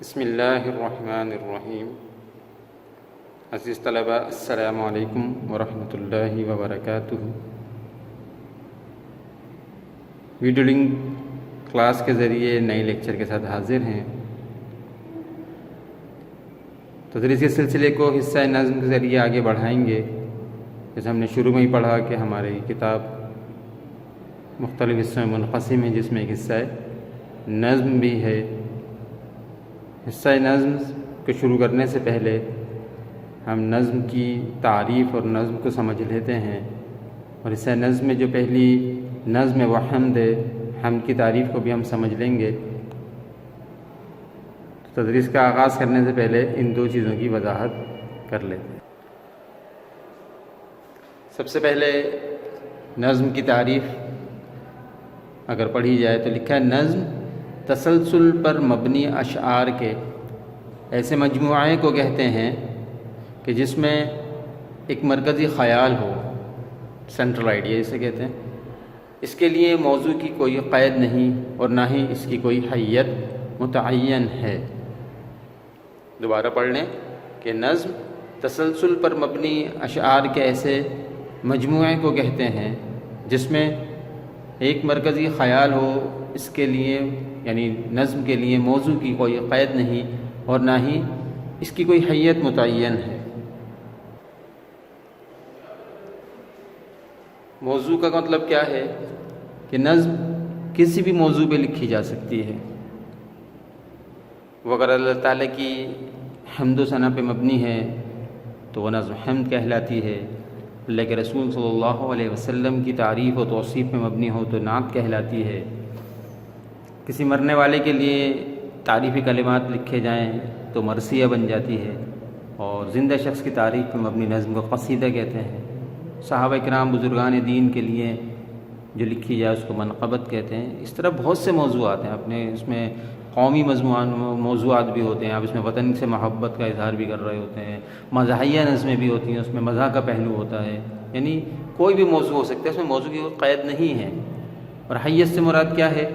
بسم اللہ الرحمن الرحیم۔ عزیز طلباء، السلام علیکم ورحمۃ اللہ وبرکاتہ۔ ویڈیو لنک کلاس کے ذریعے نئے لیکچر کے ساتھ حاضر ہیں۔ تدریس کے سلسلے کو حصہ نظم کے ذریعے آگے بڑھائیں گے۔ جیسے ہم نے شروع میں ہی پڑھا کہ ہماری کتاب مختلف حصوں میں منقسم ہے، جس میں ایک حصہ نظم بھی ہے۔ حصہ نظم کو شروع کرنے سے پہلے ہم نظم کی تعریف اور نظم کو سمجھ لیتے ہیں، اور حصہ نظم میں جو پہلی نظم ہے وہ حمد ہے، حمد کی تعریف کو بھی ہم سمجھ لیں گے۔ تدریس کا آغاز کرنے سے پہلے ان دو چیزوں کی وضاحت کر لیتے ہیں۔ سب سے پہلے نظم کی تعریف اگر پڑھی جائے تو لکھا ہے، نظم تسلسل پر مبنی اشعار کے ایسے مجموعے کو کہتے ہیں کہ جس میں ایک مرکزی خیال ہو، سینٹرل آئیڈیا اسے کہتے ہیں۔ اس کے لیے موضوع کی کوئی قید نہیں اور نہ ہی اس کی کوئی حیت متعین ہے۔ دوبارہ پڑھ لیں کہ نظم تسلسل پر مبنی اشعار کے ایسے مجموعے کو کہتے ہیں جس میں ایک مرکزی خیال ہو، اس کے لیے یعنی نظم کے لیے موضوع کی کوئی قید نہیں اور نہ ہی اس کی کوئی حیت متعین ہے۔ موضوع کا مطلب کیا ہے کہ نظم کسی بھی موضوع پہ لکھی جا سکتی ہے۔ وہ اگر اللہ تعالیٰ کی حمد و ثنا پہ مبنی ہے تو وہ نظم حمد کہلاتی ہے۔ اللہ کے رسول صلی اللہ علیہ وسلم کی تعریف و توصیف میں مبنی ہو تو نعت کہلاتی ہے۔ کسی مرنے والے کے لیے تعریفی کلمات لکھے جائیں تو مرثیہ بن جاتی ہے، اور زندہ شخص کی تعریف میں مبنی نظم کو قصیدہ کہتے ہیں۔ صحابہ کرام بزرگان دین کے لیے جو لکھی جائے اس کو منقبت کہتے ہیں۔ اس طرح بہت سے موضوعات ہیں اپنے، اس میں قومی موضوعات بھی ہوتے ہیں، آپ اس میں وطن سے محبت کا اظہار بھی کر رہے ہوتے ہیں۔ مزاحیہ نظمیں بھی ہوتی ہیں، اس میں مزاح کا پہلو ہوتا ہے، یعنی کوئی بھی موضوع ہو سکتا ہے، اس میں موضوع کی کوئی قید نہیں ہے۔ اور حیت سے مراد کیا ہے؟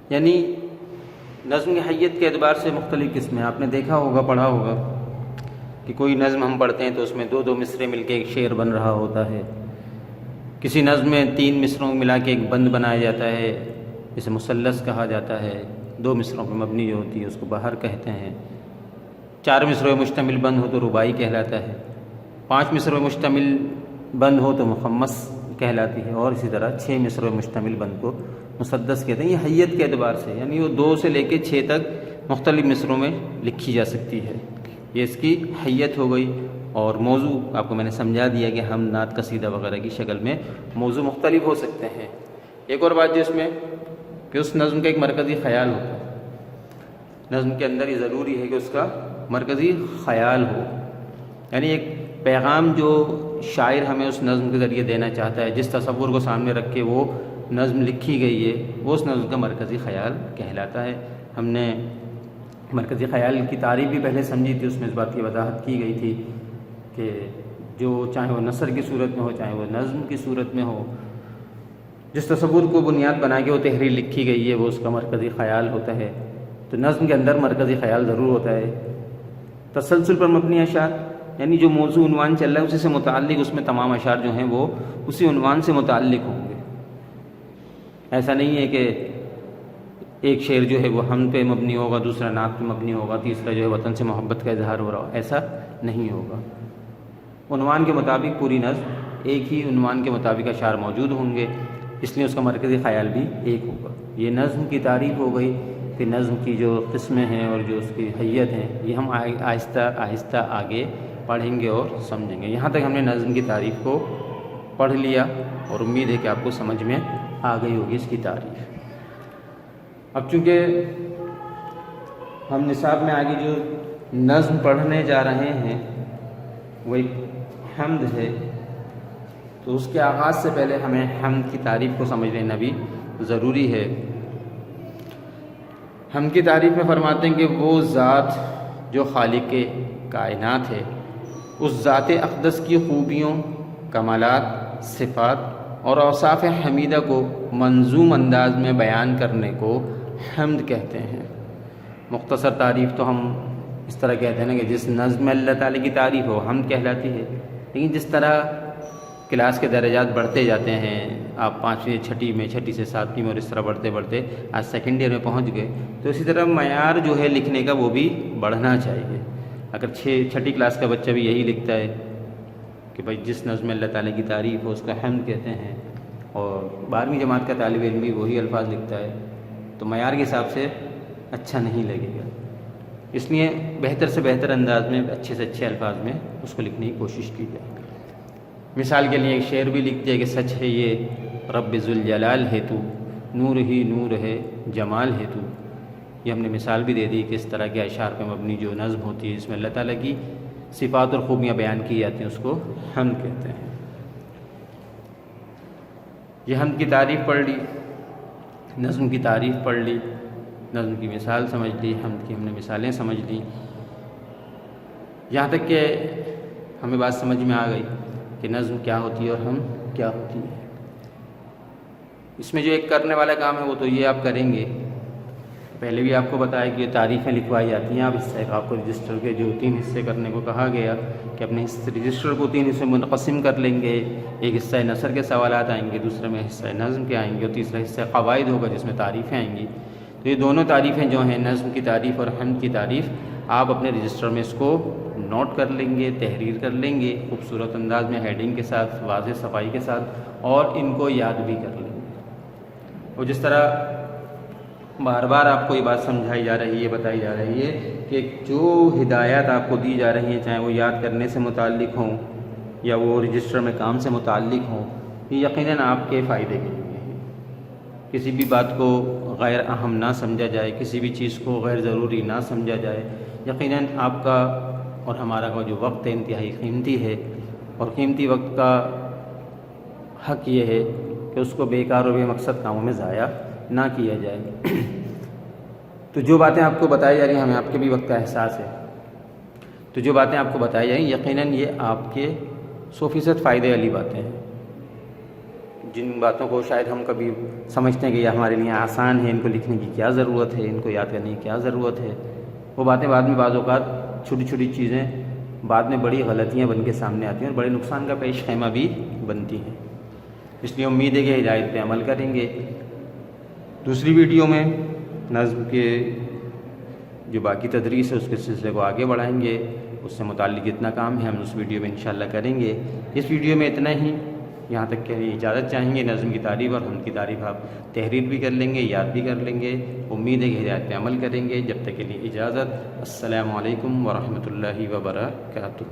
یعنی نظم کی حیت کے اعتبار سے مختلف قسمیں آپ نے دیکھا ہوگا، پڑھا ہوگا کہ کوئی نظم ہم پڑھتے ہیں تو اس میں دو دو مصرے مل کے ایک شعر بن رہا ہوتا ہے۔ کسی نظم میں 3 مصروں ملا کے ایک بند بنایا جاتا ہے، اسے مثلث کہا جاتا ہے۔ 2 مصروں پہ مبنی جو ہوتی ہے اس کو بہر کہتے ہیں۔ 4 مصروں پہ مشتمل بند ہو تو رباعی کہلاتا ہے۔ 5 مصروں پہ مشتمل بند ہو تو مخمس کہلاتی ہے، اور اسی طرح 6 مصروں پہ مشتمل بند کو مسدس کہتے ہیں۔ یہ حیت کے اعتبار سے، یعنی وہ 2 سے لے کے 6 تک مختلف مصروں میں لکھی جا سکتی ہے، یہ اس کی حیت ہو گئی۔ اور موضوع آپ کو میں نے سمجھا دیا کہ ہم نعت قصیدہ وغیرہ کی شکل میں موضوع مختلف ہو سکتے ہیں۔ ایک اور بات جس میں کہ اس نظم کا ایک مرکزی خیال ہوتا ہے۔ نظم کے اندر یہ ضروری ہے کہ اس کا مرکزی خیال ہو، یعنی ایک پیغام جو شاعر ہمیں اس نظم کے ذریعے دینا چاہتا ہے، جس تصور کو سامنے رکھ کے وہ نظم لکھی گئی ہے، وہ اس نظم کا مرکزی خیال کہلاتا ہے۔ ہم نے مرکزی خیال کی تعریف بھی پہلے سمجھی تھی، اس میں اس بات کی وضاحت کی گئی تھی کہ جو چاہے وہ نثر کی صورت میں ہو، چاہے وہ نظم کی صورت میں ہو، جس تصور کو بنیاد بنا کے وہ تحریر لکھی گئی ہے وہ اس کا مرکزی خیال ہوتا ہے۔ تو نظم کے اندر مرکزی خیال ضرور ہوتا ہے۔ تسلسل پر مبنی اشعار، یعنی جو موضوع عنوان چل رہا ہے اسی سے متعلق اس میں تمام اشعار جو ہیں وہ اسی عنوان سے متعلق ہوں گے۔ ایسا نہیں ہے کہ ایک شعر جو ہے وہ حمد پہ مبنی ہوگا، دوسرا نعت پہ مبنی ہوگا، تیسرا جو ہے وطن سے محبت کا اظہار ہو رہا ہو، ایسا نہیں ہوگا۔ عنوان کے مطابق پوری نظم ایک ہی عنوان کے مطابق اشعار موجود ہوں گے، اس لیے اس کا مرکزی خیال بھی ایک ہوگا۔ یہ نظم کی تعریف ہو گئی کہ نظم کی جو قسمیں ہیں اور جو اس کی حیت ہیں یہ ہم آہستہ آہستہ آگے پڑھیں گے اور سمجھیں گے۔ یہاں تک ہم نے نظم کی تعریف کو پڑھ لیا اور امید ہے کہ آپ کو سمجھ میں آ گئی ہوگی اس کی تعریف۔ اب چونکہ ہم نصاب میں آگے جو نظم پڑھنے جا رہے ہیں وہ ایک حمد ہے، تو اس کے آغاز سے پہلے ہمیں حمد کی تعریف کو سمجھ لینا بھی ضروری ہے۔ حمد کی تعریف میں فرماتے ہیں کہ وہ ذات جو خالق کائنات ہے، اس ذات اقدس کی خوبیوں، کمالات، صفات اور اوصاف حمیدہ کو منظوم انداز میں بیان کرنے کو حمد کہتے ہیں۔ مختصر تعریف تو ہم اس طرح کہتے ہیں نا کہ جس نظم میں اللہ تعالیٰ کی تعریف ہو حمد کہلاتی ہے، لیکن جس طرح کلاس کے درجات بڑھتے جاتے ہیں، آپ 5ویں 6ٹھی میں، 6ٹھی سے 7ویں میں، اور اس طرح بڑھتے بڑھتے آج سیکنڈ ایئر میں پہنچ گئے، تو اسی طرح معیار جو ہے لکھنے کا وہ بھی بڑھنا چاہیے۔ اگر 6ٹھی کلاس کا بچہ بھی یہی لکھتا ہے کہ بھائی جس نظم میں اللہ تعالیٰ کی تعریف ہو اس کا حمد کہتے ہیں، اور 12ویں جماعت کا طالب علم بھی وہی الفاظ لکھتا ہے، تو معیار کے حساب سے اچھا نہیں لگے گا۔ اس لیے بہتر سے بہتر انداز میں، اچھے سے اچھے الفاظ میں اس کو لکھنے کی کوشش کی جائے۔ مثال کے لیے ایک شعر بھی لکھ دیا کہ سچ ہے یہ رب ذوالجلال ہے تو، نور ہی نور ہے جمال ہے تو۔ یہ ہم نے مثال بھی دے دی کہ اس طرح کے اشعار پہ مبنی جو نظم ہوتی ہے جس میں اللہ تعالیٰ کی صفات اور خوبیاں بیان کی جاتی ہیں اس کو حمد کہتے ہیں۔ یہ حمد کی تعریف پڑھ لی، نظم کی تعریف پڑھ لی، نظم کی مثال سمجھ لی، حمد کی ہم نے مثالیں سمجھ لی، یہاں تک کہ ہمیں بات سمجھ میں آ گئی کہ نظم کیا ہوتی ہے اور حمد کیا ہوتی ہے۔ اس میں جو ایک کرنے والا کام ہے وہ تو یہ آپ کریں گے، پہلے بھی آپ کو بتایا کہ یہ تعریفیں لکھوائی جاتی ہیں، آپ کو رجسٹر کے جو 3 حصے کرنے کو کہا گیا کہ اپنے رجسٹر کو 3 حصے منقسم کر لیں گے، ایک حصہ نثر کے سوالات آئیں گے، دوسرے میں حصہ نظم کے آئیں گے، اور تیسرا حصہ قواعد ہوگا جس میں تعریفیں آئیں گی۔ تو یہ دونوں تعریفیں جو ہیں نظم کی تعریف اور حمد کی تعریف، آپ اپنے رجسٹر میں اس کو نوٹ کر لیں گے، تحریر کر لیں گے خوبصورت انداز میں، ہیڈنگ کے ساتھ، واضح صفائی کے ساتھ، اور ان کو یاد بھی کر لیں گے۔ اور جس طرح بار بار آپ کو یہ بات سمجھائی جا رہی ہے، بتائی جا رہی ہے کہ جو ہدایات آپ کو دی جا رہی ہیں، چاہے وہ یاد کرنے سے متعلق ہوں یا وہ رجسٹر میں کام سے متعلق ہوں، یہ یقیناً آپ کے فائدے کے لیے ہیں۔ کسی بھی بات کو غیر اہم نہ سمجھا جائے، کسی بھی چیز کو غیر ضروری نہ سمجھا جائے۔ یقیناً آپ کا اور ہمارا جو وقت ہے انتہائی قیمتی ہے، اور قیمتی وقت کا حق یہ ہے کہ اس کو بیکار اور بے مقصد کاموں میں ضائع نہ کیا جائے۔ تو جو باتیں آپ کو بتائی جا رہی ہیں، ہمیں آپ کے بھی وقت کا احساس ہے، تو جو باتیں آپ کو بتائی جائیں یقیناً یہ آپ کے 100% فائدے والی باتیں ہیں۔ جن باتوں کو شاید ہم کبھی سمجھتے ہیں کہ یہ ہمارے لیے آسان ہے، ان کو لکھنے کی کیا ضرورت ہے، ان کو یاد کرنے کی کیا ضرورت ہے، وہ باتیں بعد میں بعض اوقات چھوٹی چھوٹی چیزیں بعد میں بڑی غلطیاں بن کے سامنے آتی ہیں اور بڑے نقصان کا پیش خیمہ بھی بنتی ہیں۔ اس لیے امید ہے کہ ہدایت پہ عمل کریں گے۔ دوسری ویڈیو میں نظم کے جو باقی تدریس ہے اس کے سلسلے کو آگے بڑھائیں گے، اس سے متعلق جتنا کام ہے ہم اس ویڈیو میں انشاءاللہ کریں گے۔ اس ویڈیو میں اتنا ہی، یہاں تک کہ اجازت چاہیں گے۔ نظم کی تعریف اور حمد کی تعریف آپ تحریر بھی کر لیں گے، یاد بھی کر لیں گے۔ امید ہے کہ ہدایت پہ عمل کریں گے۔ جب تک کے لیے اجازت۔ السلام علیکم ورحمۃ اللہ وبرکاتہ۔